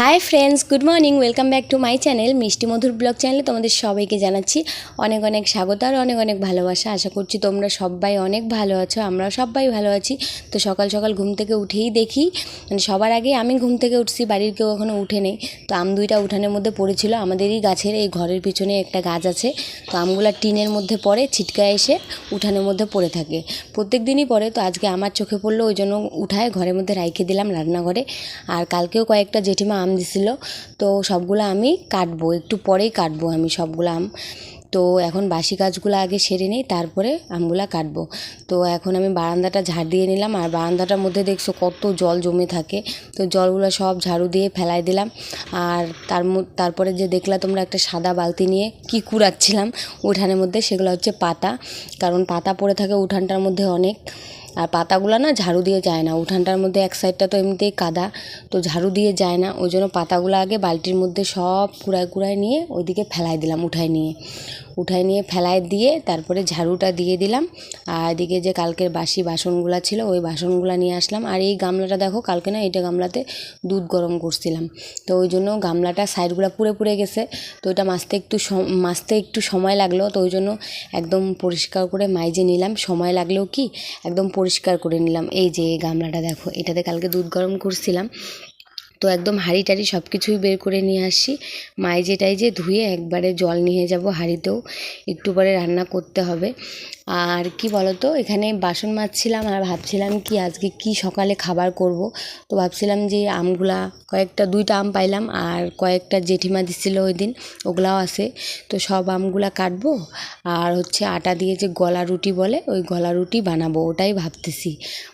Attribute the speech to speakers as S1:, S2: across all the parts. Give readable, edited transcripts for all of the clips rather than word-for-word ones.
S1: Hi friends, good morning. Welcome back to my channel মিষ্টি মধুর blog চ্যানেলে তোমাদের সবাইকে জানাচ্ছি অনেক অনেক স্বাগত আর অনেক অনেক ভালোবাসা। আশা করছি তোমরা সবাই অনেক ভালো আছো, আমরাও সবাই ভালো আছি। তো সকাল সকাল ঘুম থেকে উঠেই দেখি, মানে সবার আগে আমি ঘুম থেকে উঠছি, বাড়ির কেউ এখনও উঠে নেই। তো আম দুইটা উঠানের মধ্যে পড়েছিল, আমাদেরই গাছের এই ঘরের পিছনে একটা গাছ আছে। তো আমগুলা টিনের মধ্যে পড়ে, ছিটকায় এসে উঠানের মধ্যে পড়ে থাকে, প্রত্যেক দিনই পড়ে। তো আজকে আমার চোখে পড়লো, ওই জন্য উঠায় ঘরের মধ্যে রাইখে দিলাম রান্নাঘরে। আর কালকেও কয়েকটা জেঠিমা আম দিছিল, তো সবগুলো আমি কাটবো, একটু পরেই কাটবো আমি সবগুলো আম। তো এখন বাসি কাজগুলো আগে সেরে নিই, তারপরে আমগুলা কাটবো। তো এখন আমি বারান্দাটা ঝাড় দিয়ে নিলাম, আর বারান্দাটার মধ্যে দেখছো কত জল জমে থাকে। তো জলগুলো সব ঝাড়ু দিয়ে ফেলাই দিলাম। আর তারপরে যে দেখলা তোমরা একটা সাদা বালতি নিয়ে কি কুড়াচ্ছিলাম উঠানের মধ্যে, সেগুলো হচ্ছে পাতা। কারণ পাতা পড়ে থাকে উঠানটার মধ্যে অনেক, আর পাতাগুলো না ঝাড়ু দিয়ে যায় না, উঠানটার মধ্যে এক সাইডটা তো এমনিতেই কাদা, তো ঝাড়ু দিয়ে যায় না। ওই জন্য পাতাগুলো আগে বালতির মধ্যে সব কুড়ায় কুড়ায় নিয়ে ওইদিকে ফেলাই দিলাম, উঠায় নিয়ে ফেলাই দিয়ে তারপরে ঝাড়ুটা দিয়ে দিলাম। আর এদিকে যে কালকের বাসি বাসনগুলো ছিল ওই বাসনগুলো নিয়ে আসলাম। আর এই গামলাটা দেখো, কালকে না এটা গামলাতে দুধ গরম করছিলাম, তো ওই জন্য গামলাটা সাইডগুলো পুড়ে গেছে। তো ওইটা মাজতে একটু সময় লাগলো, তো ওই জন্য একদম পরিষ্কার করে মাইজে নিলাম। সময় লাগলেও কি, একদম পরিষ্কার করে নিলাম। এই যে এই গামলাটা দেখো, এটাতে কালকে দুধ গরম করছিলাম। তো একদম হাঁড়ি টাড়ি সব কিছুই বের করে নিয়ে আসি, টাইজে ধুয়ে একবারে জল নিয়ে যাব হাঁড়িতেও, একটু পরে রান্না করতে হবে। আর কি বলতো, এখানে বাসন মাজছিলাম আর ভাবছিলাম কি আজকে কি সকালে খাবার করব। তো ভাবছিলাম যে আমগুলা দুইটা আম পাইলাম, আর কয়েকটা জেঠিমা দিছিল ওই দিন, ওগুলাও আছে। তো সব আমগুলা কাটবো, আর হচ্ছে আটা দিয়ে যে গলা রুটি বলে, ওই গলা রুটি বানাবো, ওটাই ভাবতেছি।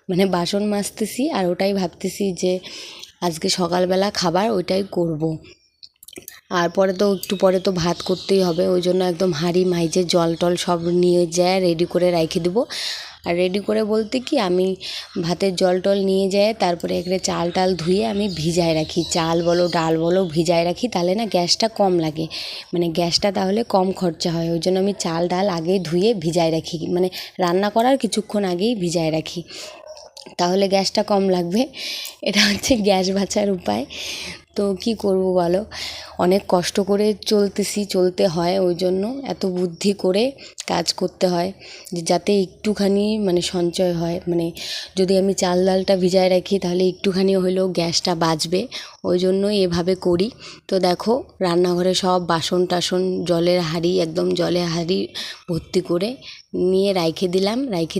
S1: মানে বাসন মাজতেছি আর ওটাই ভাবতেছি যে আজকে সকালবেলা খাবার ওইটাই করব। আর একটু পরে তো ভাত করতেই হবে, ওই জন্য একদম হাঁড়ি মাইজে জল টল সব নিয়ে যায় রেডি করে রেখে দেবো। আর রেডি করে বলতে কি, আমি ভাতের জল টল নিয়ে যাই, তারপরে এখানে চাল টাল ধুয়ে আমি ভিজায় রাখি, চাল বলো ডাল বলো ভিজায় রাখি, তাহলে না গ্যাসটা কম লাগে, মানে গ্যাসটা তাহলে কম খরচা হয়। ওই জন্য আমি চাল ডাল আগেই ধুয়ে ভিজায় রাখি, মানে রান্না করার কিছুক্ষণ আগেই ভিজায় রাখি, তাহলে গ্যাসটা কম লাগবে। এটা হচ্ছে গ্যাস বাঁচার উপায়। তো কি করব বলো, অনেক কষ্ট করে চলতে হয়, ওই জন্য এত বুদ্ধি করে কাজ করতে হয় যে যাতে একটুখানি মানে সঞ্চয় হয়। মানে যদি আমি চাল ডালটা ভিজায় রাখি তাহলে একটুখানি হলেও গ্যাসটা বাঁচবে, ওই জন্যই এভাবে করি। তো দেখো রান্নাঘরে সব বাসন টাসন একদম জলের হাঁড়ি ভর্তি করে নিয়ে রাইখে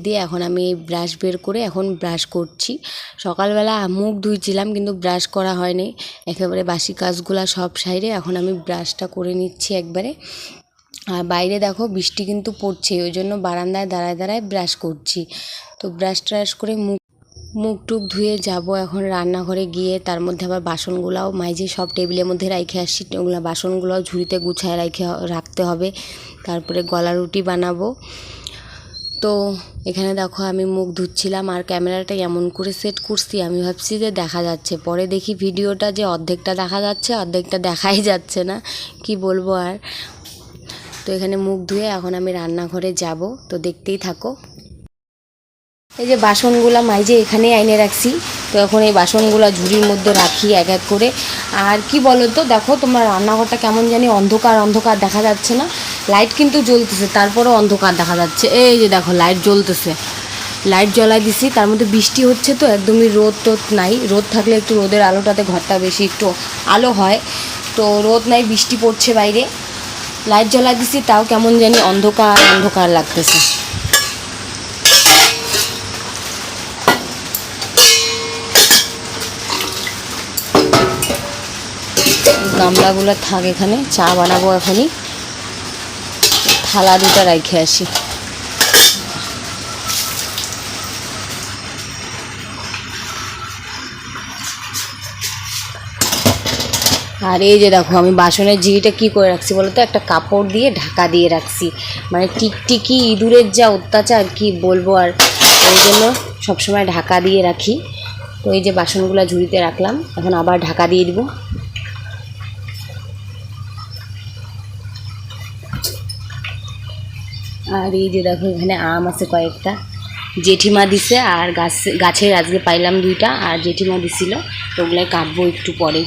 S1: দিয়ে এখন আমি ব্রাশ বের করে এখন ব্রাশ করছি। সকালবেলা মুখ ধুইছিলাম কিন্তু ব্রাশ করা হয়নি, একেবারে বাসি কাজগুলা সব সাইডে এখন আমি ব্রাশটা করে নিচ্ছি একবারে। আর বাইরে দেখো বৃষ্টি কিন্তু পড়ছে, ওই জন্য বারান্দায় দাঁড়ায় ব্রাশ করছি। তো ব্রাশ ট্রাশ করে মুখ টুক ধুয়ে যাব এখন রান্নাঘরে গিয়ে, তার মধ্যে আবার বাসনগুলাও মাইজে সব টেবিলের মধ্যে রাইখে আসছি, ওগুলো বাসনগুলোও ঝুড়িতে গুছায় রাখতে হবে। তারপরে গলা রুটি বানাবো। তো এখানে দেখো আমি মুখ ধুচ্ছিলাম, আর ক্যামেরাটা এমন করে সেট করছি, আমি ভাবছি যে দেখা যাচ্ছে, পরে দেখি ভিডিওটা যে অর্ধেকটা দেখা যাচ্ছে, অর্ধেকটা দেখাই যাচ্ছে না, কি বলবো আর। তো এখানে মুখ ধুয়ে এখন আমি রান্নাঘরে যাব, তো দেখতেই থাকো। এই যে বাসনগুলা মাইজে এখানেই আইনে রাখছি, তো এখন এই বাসনগুলা ঝুড়ির মধ্যে রাখি এক এক করে। আর কি বলো তো, দেখো তোমার রান্নাঘরটা কেমন জানি অন্ধকার দেখা যাচ্ছে না, লাইট কিন্তু জ্বলতেছে, তারপরেও অন্ধকার দেখা যাচ্ছে। এই যে দেখো লাইট জ্বলতেছে, লাইট জ্বলাই দিছি, তার মধ্যে বৃষ্টি হচ্ছে, তো একদমই রোদ নাই। রোদ থাকলে একটু রোদের আলোটাতে ঘরটা বেশি একটু আলো হয়, তো রোদ নাই, বৃষ্টি পড়ছে বাইরে, লাইট জ্বলাই দিছি, তাও কেমন জানি অন্ধকার লাগতেছে। গামলাগুলো থাক, এখানে চা বানাবো এখনই, থালা দুটো রেখে আসি। আর এই যে দেখো আমি বাসনের ঝিড়িটা কি করে রাখছি বলো তো, একটা কাপড় দিয়ে ঢাকা দিয়ে রাখছি, মানে টিকটিকি ইঁদুরের যা অত্যাচার কি বলবো আর, ওই জন্য সবসময় ঢাকা দিয়ে রাখি। তো এই যে বাসনগুলো ঝুড়িতে রাখলাম, এখন আবার ঢাকা দিয়ে দিব। আর এই যে দেখো এখানে আম আছে কয়েকটা, জেঠিমা দিছে, আর গাছের আজকে পাইলাম দুইটা, আর জেঠিমা দিছিল, তো ওগুলাই কাটবো একটু পরে।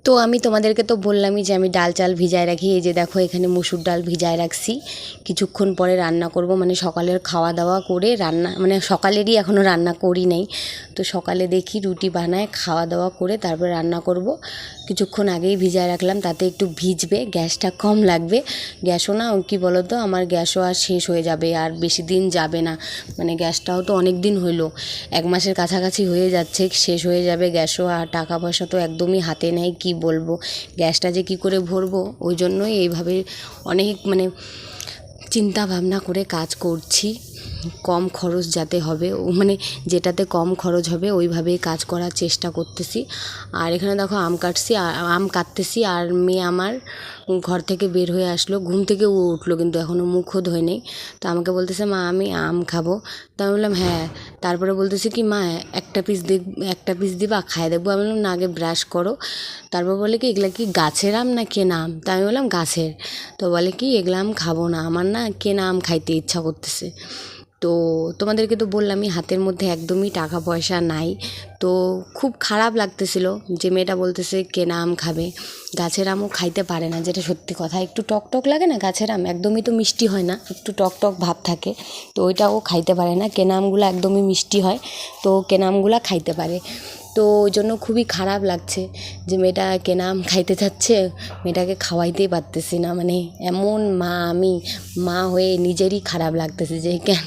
S1: তো আমি তোমাদেরকে তো বললামই যে আমি ডাল চাল ভিজায় রাখি। এই যে দেখো এখানে মুসুর ডাল ভিজায় রাখছি, কিছুক্ষণ পরে রান্না করব। মানে সকালের খাওয়া দাওয়া করে রান্না, মানে সকালেরই এখনও রান্না করি নাই। তো সকালে দেখি রুটি বানায়, খাওয়া দাওয়া করে তারপরে রান্না করব। কিছুক্ষণ আগেই ভিজায় রাখলাম, তাতে একটু ভিজবে, গ্যাসটা কম লাগবে। গ্যাসও না কী বলো তো, আমার গ্যাসও আর শেষ হয়ে যাবে, আর বেশি দিন যাবে না। মানে গ্যাসটাও তো অনেক দিন হইলো, 1 মাসের কাছাকাছি হয়ে যাচ্ছে, শেষ হয়ে যাবে গ্যাসও। আর টাকা পয়সা তো একদমই হাতে নেই, কি বলবো, গ্যাসটা যে কি করে ভরবো। ওই জন্যই এইভাবে অনেক মানে চিন্তা ভাবনা করে কাজ করছি, কম খরচ যাতে হবে, মানে যেটাতে কম খরচ হবে ওইভাবেই কাজ করার চেষ্টা করতেছি। আর এখানে দেখো আম কাটছি, আম কাটতেছি। আর মেয়ে আমার ঘর থেকে বের হয়ে আসলো, ঘুম থেকে উঠলো, কিন্তু এখনও মুখও ধোয় নেই। তো আমাকে বলতেছে, মা আমি আম খাবো। তো আমি বললাম হ্যাঁ। তারপরে বলতেছে কি, মা একটা পিস দিবা, খাই দেখবো। আমি বললাম না, আগে ব্রাশ করো। তারপর বলে কি, এগুলা কি গাছের আম না কেনা আম? তা আমি বললাম গাছের। তো বলে কি, এগুলা আম খাবো না, আমার না কেনা আম খাইতে ইচ্ছা করতেছে। তো তোমাদেরকে তো বললামই হাতের মধ্যে একদমই টাকা পয়সা নাই। তো খুব খারাপ লাগতেছিল যে মেয়েটা বলতেছে কেনা আম খাবে, গাছের আমও খাইতে পারে না, যেটা সত্যি কথা। একটু টক টক লাগে না গাছের আম, একদমই তো মিষ্টি হয় না, একটু টক টক ভাব থাকে। তো ওইটাও খাইতে পারে না, কেনা আমগুলো একদমই মিষ্টি হয়, তো কেনা আমগুলো খাইতে পারে। তো ওই জন্য খুবই খারাপ লাগছে যে মেয়েটা কেনা আম খাইতে চাচ্ছে, মেয়েটাকে খাওয়াইতেই পারতেছি না। মানে এমন আমি মা হয়ে নিজেরই খারাপ লাগতেছে যে কেন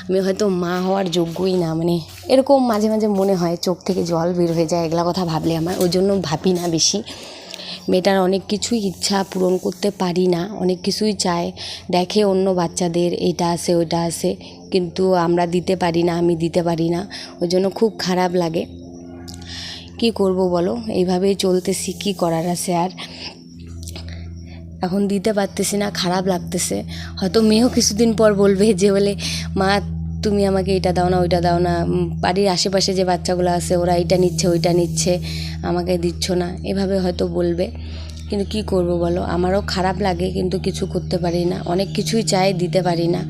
S1: আমি হয়তো মা হওয়ার যোগ্যই না। মানে এরকম মাঝে মাঝে মনে হয়, চোখ থেকে জল বের হয়ে যায় এগুলা কথা ভাবলে আমার। ওই জন্য ভাবি না বেশি। মেয়েটার অনেক কিছুই ইচ্ছা পূরণ করতে পারি না, অনেক কিছুই চায়, দেখে অন্য বাচ্চাদের এইটা আছে ওইটা আছে, কিন্তু আমরা দিতে পারি না, আমি দিতে পারি না। ওই জন্য খুব খারাপ লাগে। কি করব বলো, এইভাবেই চলতেছি, কি করার আছে আর। এখন দিতে পারতেছি না, খারাপ লাগতেছে। হয়তো মেয়েও কিছুদিন পর বলবে যে বলে, মা তুমি আমাকে এটা দাও না ওইটা দাও না, বাড়ির আশেপাশে যে বাচ্চাগুলো আছে ওরা এইটা নিচ্ছে ওইটা নিচ্ছে, আমাকে দিচ্ছ না, এভাবে হয়তো বলবে। কিন্তু কি করব বলো, আমারও খারাপ লাগে, কিন্তু কিছু করতে পারি না। অনেক কিছুই চাই, দিতে পারি না।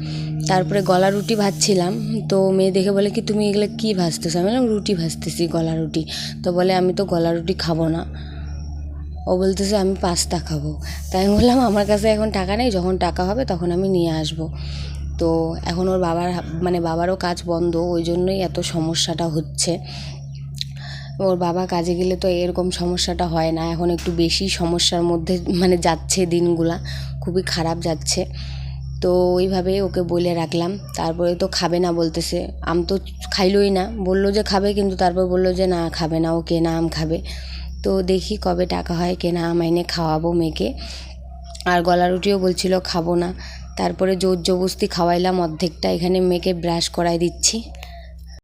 S1: তারপরে গলা রুটি ভাজছিলাম, তো মেয়ে দেখে বলে কি, তুমি এগুলো কী ভাজতেছো? আমি বললাম রুটি ভাজতেছি, গলা রুটি। তো বলে আমি তো গলা রুটি খাবো না। ও বলতেছে আমি পাস্তা খাবো। তাই আমি বললাম আমার কাছে এখন টাকা নেই, যখন টাকা হবে তখন আমি নিয়ে আসবো। তো এখন ওর বাবারও কাজ বন্ধ, ওই জন্যই এত সমস্যাটা হচ্ছে। ওর বাবা কাজে গেলে তো এরকম সমস্যাটা হয় না, এখন একটু বেশি সমস্যার মধ্যে মানে যাচ্ছে দিনগুলা, খুবই খারাপ যাচ্ছে। তো ওইভাবে ওকে বলে রাখলাম। তারপরে তো খাবে না বলতেছে, আম তো খাইলই না, বললো যে খাবে, কিন্তু তারপর বললো যে না খাবে না, ও কেনা আম খাবে। তো দেখি কবে টাকা হয় কেনা আম এনে খাওয়াবো মেয়েকে। আর গলা রুটিও বলছিল খাবো না, তারপরে জোর জবরদস্তি খাওয়াইলাম অর্ধেকটা। এখানে মেয়েকে ব্রাশ করাই দিচ্ছি।